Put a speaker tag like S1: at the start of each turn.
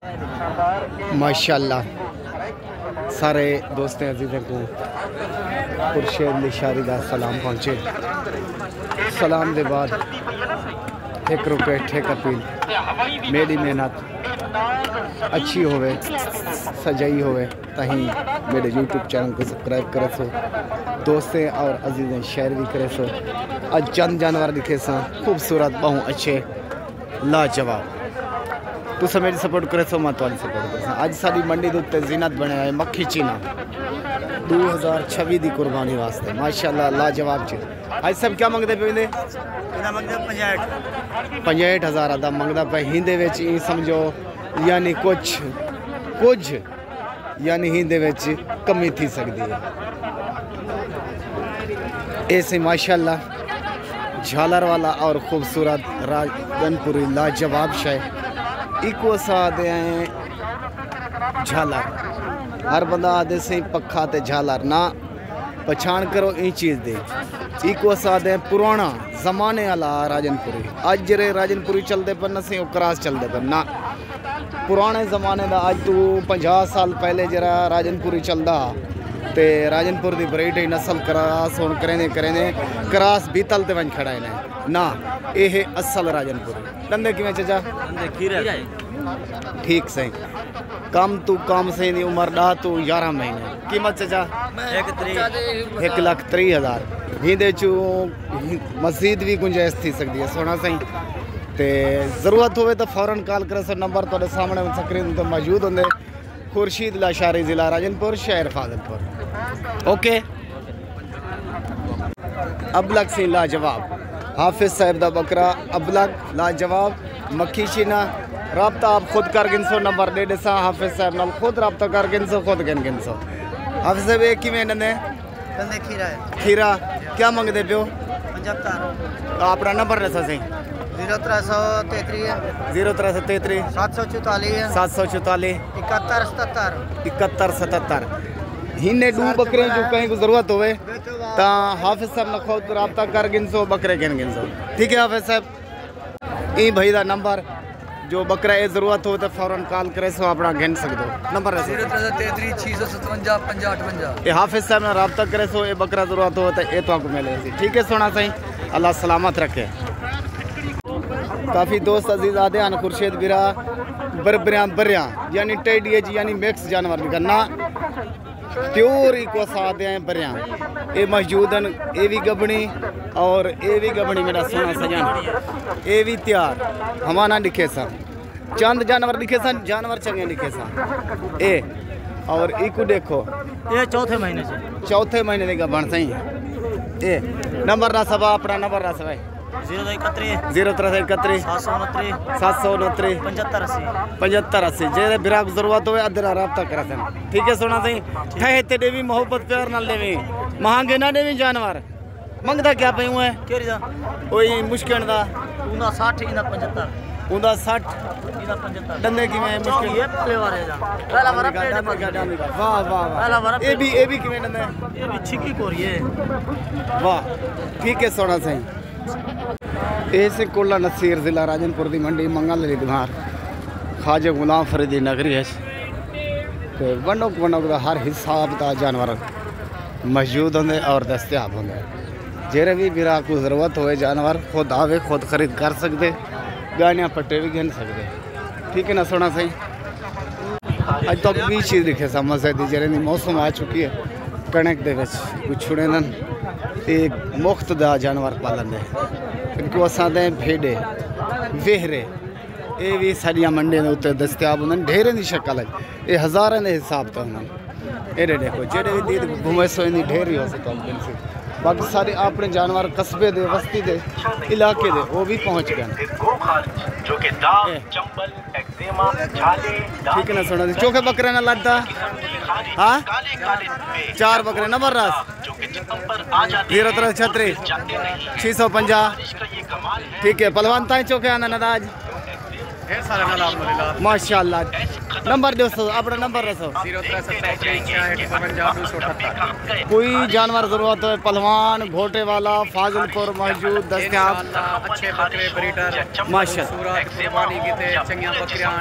S1: माशाल्लाह सारे दोस्तें अजीज़ों को खुर्शीद लिशारी का सलाम पहुँचे। सलाम के बाद एक रुपये ठेक अपील मेरी मेहनत अच्छी होवे सजाई होवे तहीं मेरे यूट्यूब चैनल को सब्सक्राइब करे सो दोस्तें और अजीज़ें शेयर भी करे सो। आज चंद जानवर दिखे सा खूबसूरत बहुत अच्छे लाजवाब तुम मेरी सपोर्ट करे सो मैं तुम्हारी सपोर्ट कर। अज साड़ी मंडी के उत्ते जीनत बने है मक्खी चीना 2026 की कुर्बानी वास्ते माशाल्लाह लाजवाब चीज। आज सब क्या मंगते पे 65,000 अदा मंगता पे हिंदे विच समझो यानी कुछ यानी हिंदे विच कमी थी सकती है। ऐसे माशाल्लाह झालर वाला और खूबसूरत राजनपुरी लाजवाब शय इको साथ झालर हर बंदा आदे से पक्खा ते झालर ना पछाण करो इन चीज़ दे इको साथ पुराना जमाने वाला राजनपुरी। अज जरे राजनपुरी चलते पर न से क्रास चलते पर ना पुराने जमाने का अज तू 50 साल पहले जरा राजनपुरी चलता ते राजनपुर की वैरायटी नस्ल क्रास होने करेंदे क्रास बीतल ते वन खड़ा है ना ये असल राजनपुरी। धंधे किवें चचा ठीक सही कम तू कम से उम्र 10 तू 11 महीने कीमत चचा 1,30,000 हिंदे चू मजीद भी गुंजाइश थी सकती है सोना सही ते जरूरत होवे तो फौरन कॉल करे सो नंबर तुहाडे सामने स्क्रीन तो मौजूद होंगे। खुर्शीद लाशारी जिला राजनपुर शहर फाजिलपुर। ओके अबलग से लाजवाब हाफिज साहब दा बकरा अबलग लाजवाब मक्खी चीना रब्ता आप खुद कर गिनसो नंबर दे देसा हाफिज साहब नाल खुद रब्ता कर गिनसो खुद गिनसो। हाफिज साहब एक किवें नंदे खीरा है खीरा क्या मंगदे पियो 75 अपना नंबर दसो सही 0333 744 7177 हिन्ने दू बकरे जो कहीं को जरूरत होवे ता हाफिज साहब न खुद रब्ता कर गिनसो बकरे गिनसो। ठीक है हाफिज साहब ई भाई दा नंबर जो बकरा ये जरूरत हो तो फौरन कॉल करे सो अपना गिन सकते हो नंबर
S2: 0333 657 5058
S1: ये हाफिज साहब ने रब्ता करे सो ये बकरा जरूरत हो तो ये तो आपको मिले। ठीक है सोना सही अल्लाह सलामत रखे। काफ़ी दोस्त अजीज आते हैं खुर्शीद बिरा बरिया यानी टेडीएज यानी मिक्स जानवर निकलना प्योर इको साथ हैं बरिया ये मौजूद हैं ये भी गबनी और ये भी गबनी मेरा सोना सजान ये भी तैयार हमारा दिखे सा चंद जानवर दिखे सा जानवर चंगे दिखे सा ए और इको देखो
S2: ये चौथे महीने का बन सही ए
S1: नंबर ना सभा अपना नंबर ना सभा 0331 729 7580 जे बिराक जरूरत हो अदरा रब्ता करा सन। ठीक है सोना सही ठहे ते देवी मोहब्बत प्यार नाल देवी महंगे ना देवी जानवर मंगदा क्या पे हुए
S2: केरी दा
S1: ओई मुश्किल दा
S2: उंदा 60 इंदा 75
S1: उंदा 60
S2: इंदा 75
S1: दंदे की में मुश्किल
S2: ये पले वाले दा पहला वाला पेट में
S1: वाह वाह
S2: पहला वाला
S1: ये भी की में दंदे
S2: ये भी छिकी कोरी है
S1: वाह। ठीक है सोना सही ऐसे कोला नसीर जिला राजनपुर की मंडी मंगल ली दिमार ख्वाजा गुलाम फरीदी नगरी है तो वनोक का हर हिसाब का जानवर मौजूद होंगे और दस्तियाब होंगे। जेरे भी बिरा को ज़रूरत हो जानवर खुद आवे खुद खरीद कर सकते गानियाँ पट्टे भी गिन सकते। ठीक है ना सोना सही अज तक भी चीज़ दिखे समझ सकती जेरे मौसम आ चुकी है कणक दे कुछ छुड़े न एक मुफ्त दा जानवर पालन दे इनको असां भेड़े वेहरे ये भी सारिया मंडी के उत्ते दस्तियाब होंगे ढेरे की शक्ल है ये हज़ारों के हिसाब से होंगे। ये देखो जेडे भी दी घूमे सो इन ढेर ही हो सकता बाकी सारे अपने जानवर कस्बे दे बस्ती दे इलाके दे वो भी पहुँच गए। ठीक है ना सुना चोखे बकरे ना लगता हाँ 4 बकरे नंबर रस 0336 650। ठीक है पहलवान ताई चौके आना नदाज माशाल्लाह नंबर दोस्तों अपना नंबर रसो
S2: 0337
S1: कोई जानवर जरूरत हो पहलवान घोटे वाला फाजिलपुर मौजूद दस्तियाब
S2: अच्छे बकरे ब्रीडर
S1: माशाल्लाह
S2: सूरत कुर्बानी की चंगियां बकरियां